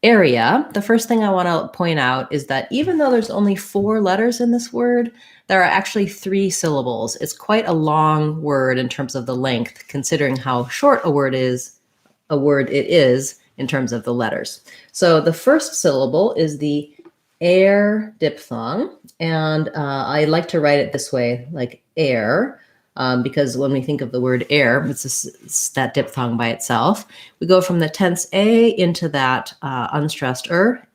area, the first thing I want to point out is that even though there's only 4 letters in this word, there are actually 3 syllables. It's quite a long word in terms of the length, considering how short a word it is in terms of the letters. So the first syllable is the air diphthong, and I like to write it this way, like air, because when we think of the word air, it's that diphthong by itself. We go from the tense A into that unstressed air,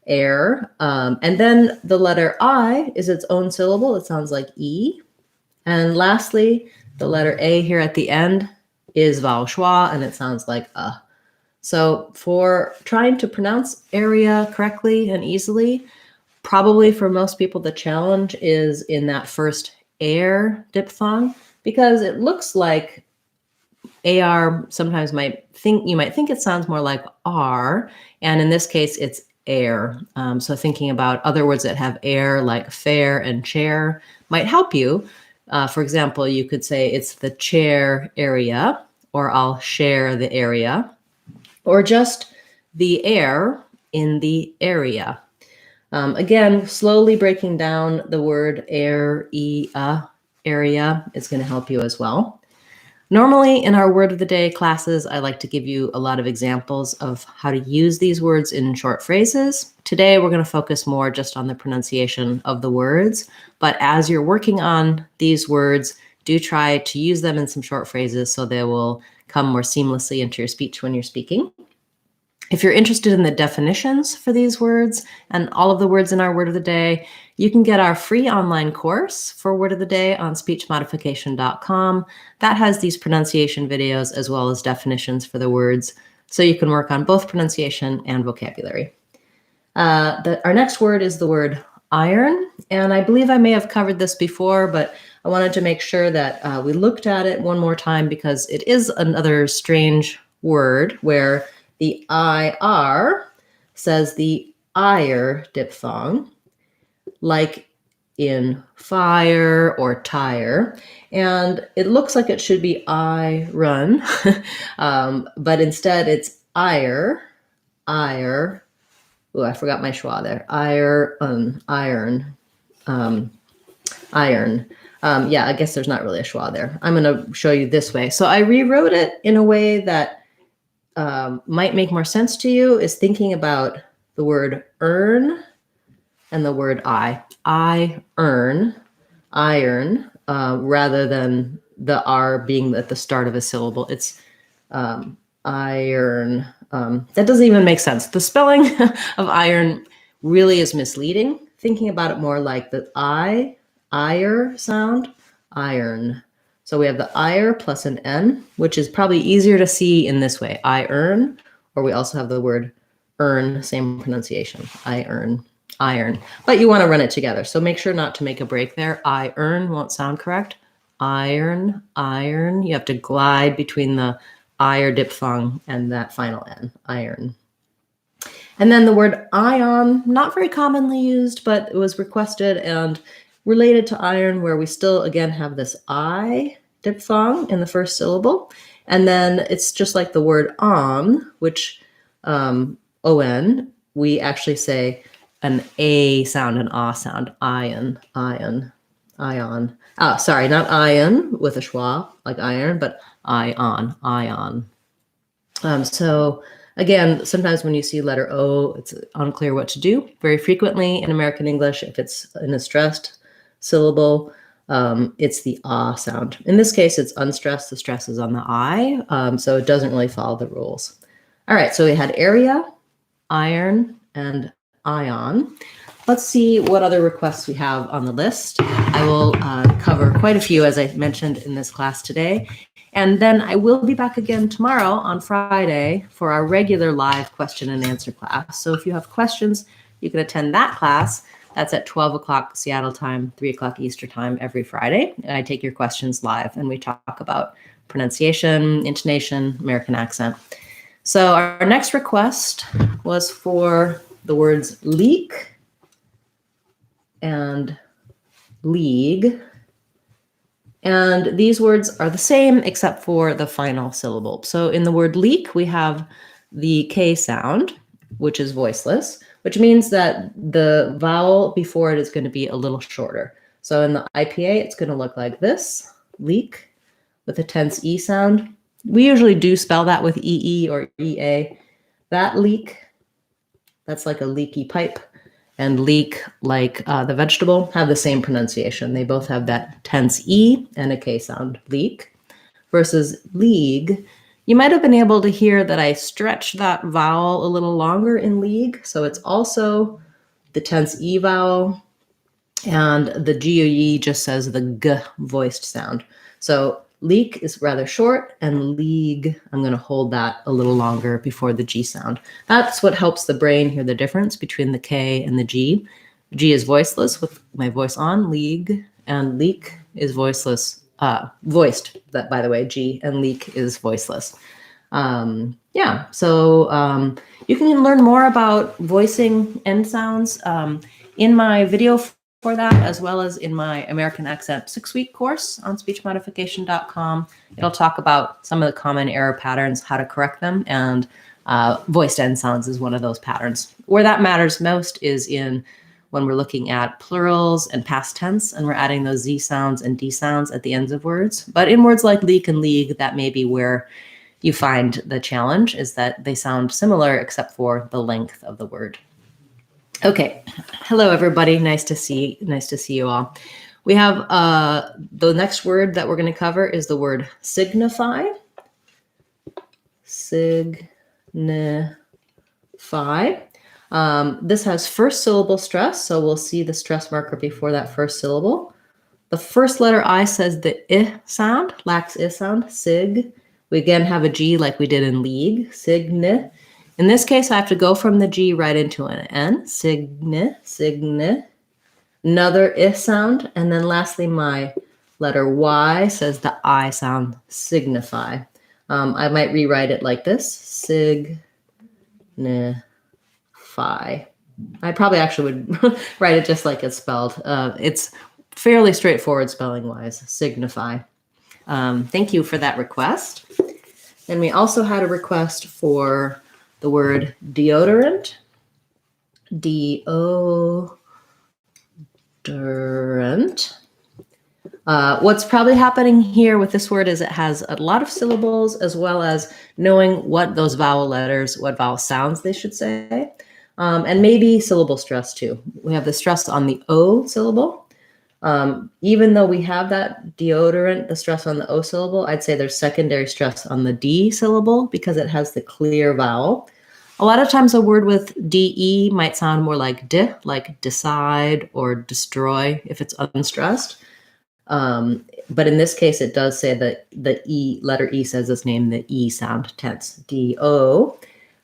air, and then the letter I is its own syllable. It sounds like E. And lastly, the letter A here at the end is vowel schwa, and it sounds like a. So for trying to pronounce area correctly and easily, probably for most people, the challenge is in that first air diphthong, because it looks like AR sometimes you might think it sounds more like R, and in this case it's air. So thinking about other words that have air like fair and chair might help you. For example, you could say it's the chair area, or I'll share the area, or just the air in the area. Again, slowly breaking down the word area is going to help you as well. Normally in our word of the day classes, I like to give you a lot of examples of how to use these words in short phrases. Today, we're going to focus more just on the pronunciation of the words. But as you're working on these words, do try to use them in some short phrases so they will come more seamlessly into your speech when you're speaking. If you're interested in the definitions for these words and all of the words in our word of the day, you can get our free online course for Word of the Day on speechmodification.com. That has these pronunciation videos as well as definitions for the words, so you can work on both pronunciation and vocabulary. Our next word is the word I-ern, and I believe I may have covered this before, but I wanted to make sure that we looked at it one more time because it is another strange word where the IR says the IR diphthong, like in fire or tire, and it looks like it should be I run, but instead it's ire. Oh, I forgot my schwa there. I-ern. Yeah, I guess there's not really a schwa there. I'm going to show you this way. So I rewrote it in a way that might make more sense to you, is thinking about the word earn and the word I-ern, rather than the R being at the start of a syllable. It's I-ern. That doesn't even make sense. The spelling of iron really is misleading. Thinking about it more like the I-er sound, I-ern. So we have the I-er plus an N, which is probably easier to see in this way, I-ern, or we also have the word earn, same pronunciation, I-ern, iron. But you want to run it together, so make sure not to make a break there. I-ern won't sound correct. I-ern, iron. You have to glide between the I or diphthong and that final N, iron. And then the word ion, not very commonly used, but it was requested and related to iron, where we still, again, have this I diphthong in the first syllable. And then it's just like the word on, which O-N, we actually say an A sound, an ah sound, ion. Oh, sorry, not ion with a schwa, like iron, but ion. So again, sometimes when you see letter O, it's unclear what to do. Very frequently in American English, if it's in a stressed syllable, it's the ah sound. In this case, it's unstressed. The stress is on the I, so it doesn't really follow the rules. All right, so we had area, iron, and ion. Let's see what other requests we have on the list. I will cover quite a few, as I mentioned, in this class today. And then I will be back again tomorrow on Friday for our regular live question and answer class. So if you have questions, you can attend that class. That's at 12 o'clock Seattle time, 3 o'clock Eastern time every Friday. And I take your questions live and we talk about pronunciation, intonation, American accent. So our next request was for the words leak and league. And these words are the same except for the final syllable. So in the word leak, we have the K sound, which is voiceless, which means that the vowel before it is going to be a little shorter. So in the IPA, it's going to look like this, leak, with a tense E sound. We usually do spell that with EE or EA. That leak, that's like a leaky pipe, and leak, like the vegetable, have the same pronunciation. They both have that tense E and a K sound, leak. Versus league, you might have been able to hear that I stretched that vowel a little longer in league. So it's also the tense E vowel, and the GUE just says the G voiced sound. So leak is rather short, and league, I'm going to hold that a little longer before the G sound. That's what helps the brain hear the difference between the K and the G. G is voiceless with my voice on, league, and leak is voiceless, voiced, that by the way, G, and leak is voiceless. Yeah, so you can learn more about voicing end sounds in my video for that, as well as in my American Accent 6-week course on speechmodification.com. It'll talk about some of the common error patterns, how to correct them, and voiced end sounds is one of those patterns. Where that matters most is in when we're looking at plurals and past tense, and we're adding those Z sounds and D sounds at the ends of words. But in words like leak and league, that may be where you find the challenge, is that they sound similar except for the length of the word. Okay, hello everybody. Nice to see you all. We have the next word that we're going to cover is the word signify. Signify. This has first syllable stress, so we'll see the stress marker before that first syllable. The first letter I says the I sound, lax I sound, sig. We again have a G like we did in league, signi. In this case, I have to go from the G right into an N, signi, signi. Another I sound, and then lastly, my letter Y says the I sound, signify. I might rewrite it like this, signify. I probably actually would write it just like it's spelled. It's fairly straightforward spelling-wise, signify. Thank you for that request. And we also had a request for the word deodorant. Deodorant. What's probably happening here with this word is it has a lot of syllables, as well as knowing what those vowel letters, what vowel sounds they should say, and maybe syllable stress too. We have the stress on the O syllable. Even though we have that deodorant, the stress on the O syllable, I'd say there's secondary stress on the D syllable because it has the clear vowel. A lot of times a word with DE might sound more like di, like decide or destroy if it's unstressed. But in this case, it does say that the E, letter E says its name, the E sound, tense, D-O.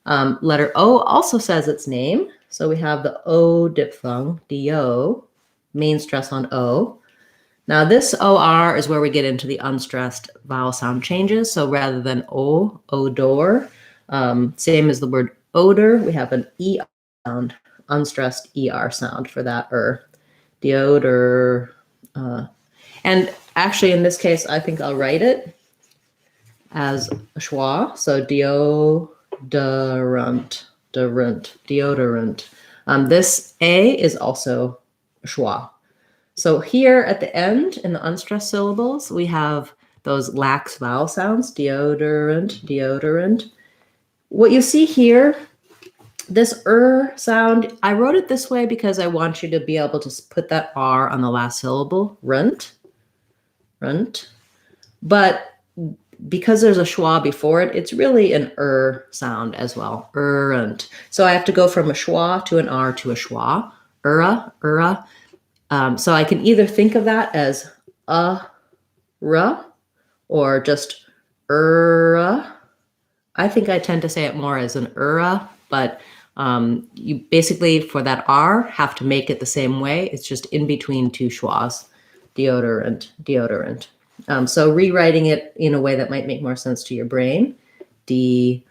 Letter O also says its name. So we have the O diphthong, D-O, main stress on O. Now this OR is where we get into the unstressed vowel sound changes. So rather than O, odor, same as the word odor, we have an E sound, unstressed ER sound for that deodor. And actually in this case, I think I'll write it as a schwa. So deodorant, deodorant. This A is also a schwa. So here at the end in the unstressed syllables, we have those lax vowel sounds, deodorant, deodorant. What you see here, this sound, I wrote it this way because I want you to be able to put that R on the last syllable, runt, runt. But because there's a schwa before it, it's really an sound as well, runt. So I have to go from a schwa to an R to a schwa, ura. So I can either think of that as ra or just I think I tend to say it more as an but you basically, for that R, have to make it the same way. It's just in between two schwas, deodorant, deodorant. So rewriting it in a way that might make more sense to your brain, deodorant.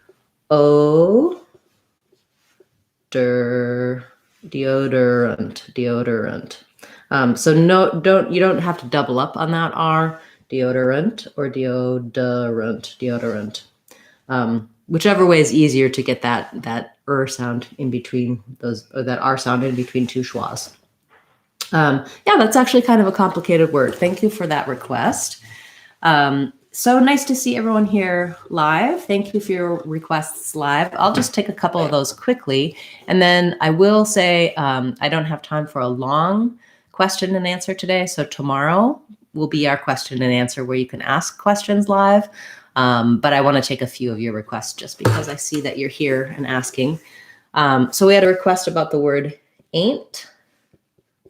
So you don't have to double up on that R, deodorant or deodorant. whichever way is easier to get that sound in between those, or that R sound in between two schwas. Yeah, that's actually kind of a complicated word. Thank you for that request. So nice to see everyone here live. Thank you for your requests live. I'll just take a couple of those quickly. And then I will say I don't have time for a long question and answer today. So tomorrow will be our question and answer where you can ask questions live. But I want to take a few of your requests just because I see that you're here and asking. So we had a request about the word ain't.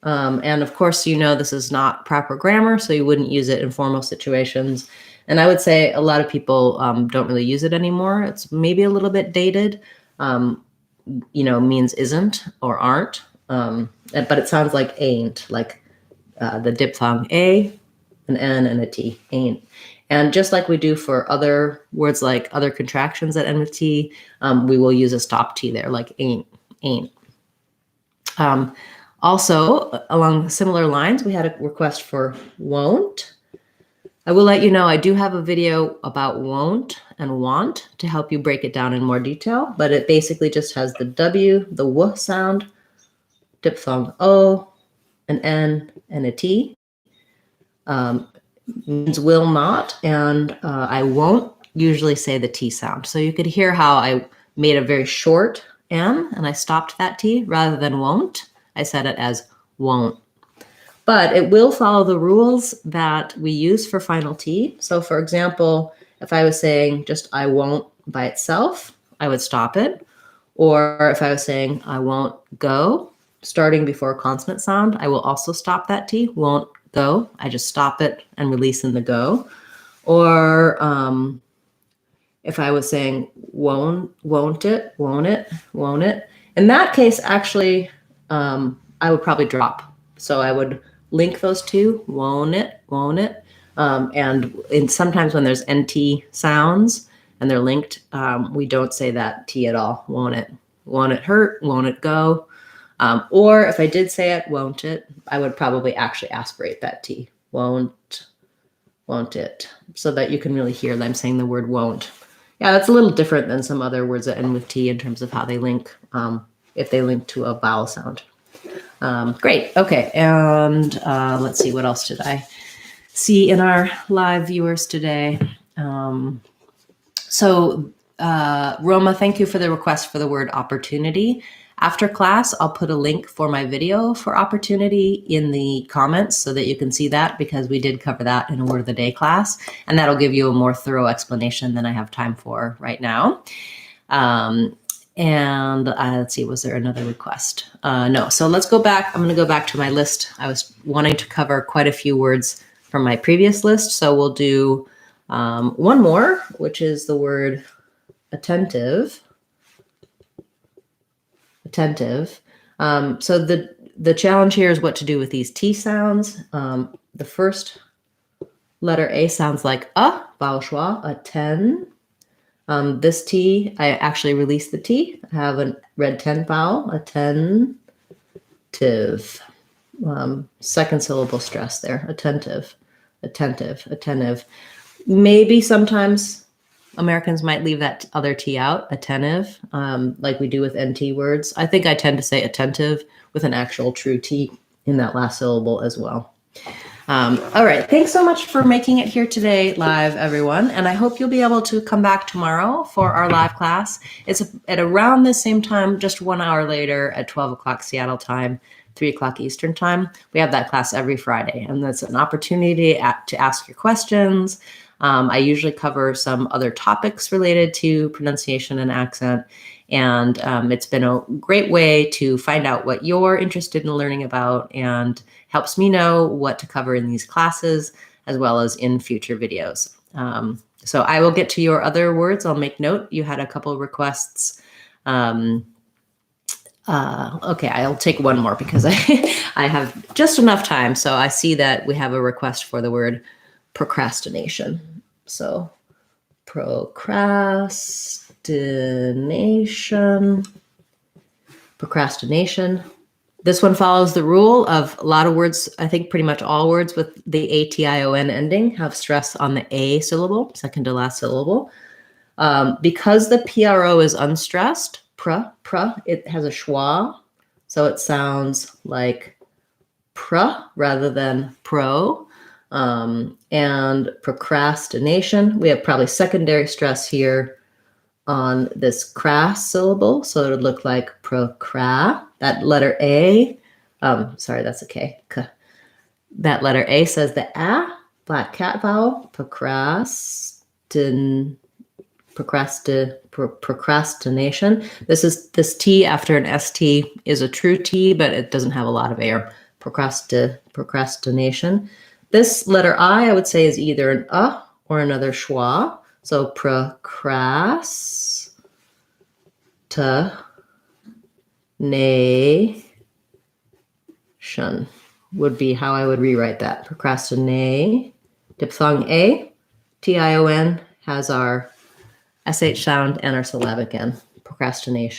And of course, this is not proper grammar, so you wouldn't use it in formal situations. And I would say a lot of people don't really use it anymore. It's maybe a little bit dated, means isn't or aren't. But it sounds like ain't, like the diphthong A, an N, and a T, ain't. And just like we do for other words like other contractions that end with T, we will use a stop T there, like ain't. Also, along similar lines, we had a request for won't. I will let you know I do have a video about won't and want to help you break it down in more detail, but it basically just has the W, the W sound, diphthong O, an N, and a T. Means will not, and I won't usually say the T sound. So you could hear how I made a very short N and I stopped that T rather than won't. I said it as won't. But it will follow the rules that we use for final T. So for example, if I was saying just I won't by itself, I would stop it. Or if I was saying I won't go, starting before a consonant sound, I will also stop that T, won't go. I just stop it and release in the go. Or if I was saying won't it. In that case, actually, I would probably drop. So I would link those two, won't it. And sometimes when there's NT sounds and they're linked, we don't say that T at all, won't it. Won't it hurt? Won't it go? Or if I did say it, won't it, I would probably actually aspirate that T, won't it, so that you can really hear them saying the word won't. Yeah, that's a little different than some other words that end with T in terms of how they link, if they link to a vowel sound. Great. Okay. And let's see, what else did I see in our live viewers today? So Roma, thank you for the request for the word opportunity. After class, I'll put a link for my video for opportunity in the comments so that you can see that, because we did cover that in a word of the day class, and that'll give you a more thorough explanation than I have time for right now. And let's see, was there another request? No, so let's go back. I'm going to go back to my list. I was wanting to cover quite a few words from my previous list. So we'll do one more, which is the word attentive. So the challenge here is what to do with these T sounds. The first letter A sounds like a, vowel schwa, atten. This T, I actually released the T. I have a red 10 vowel, attentive. Second syllable stress there, attentive. Maybe sometimes Americans might leave that other T out, attentive, like we do with NT words. I think I tend to say attentive with an actual true T in that last syllable as well. All right, thanks so much for making it here today live, everyone. And I hope you'll be able to come back tomorrow for our live class. It's at around the same time, just 1 hour later at 12 o'clock Seattle time, 3 o'clock Eastern time. We have that class every Friday, and that's an opportunity to ask your questions. I usually cover some other topics related to pronunciation and accent. And it's been a great way to find out what you're interested in learning about, and helps me know what to cover in these classes as well as in future videos. So I will get to your other words. I'll make note. You had a couple of requests. Okay, I'll take one more because I have just enough time. So I see that we have a request for the word procrastination. So procrastination. This one follows the rule of a lot of words. I think pretty much all words with the ATION ending have stress on the A syllable, second to last syllable. Because the PRO is unstressed, it has a schwa, so it sounds like rather than pro. And procrastination, we have probably secondary stress here on this crass syllable, so it would look like That letter A, sorry, that's a K. That letter A says the A, flat cat vowel, procrastination. This T after an ST is a true T, but it doesn't have a lot of air. Procrastination. This letter I would say is either an or another schwa. So procrastination would be how I would rewrite that. Procrastinate. Diphthong A, TION has our SH sound and our syllabic N. Procrastination.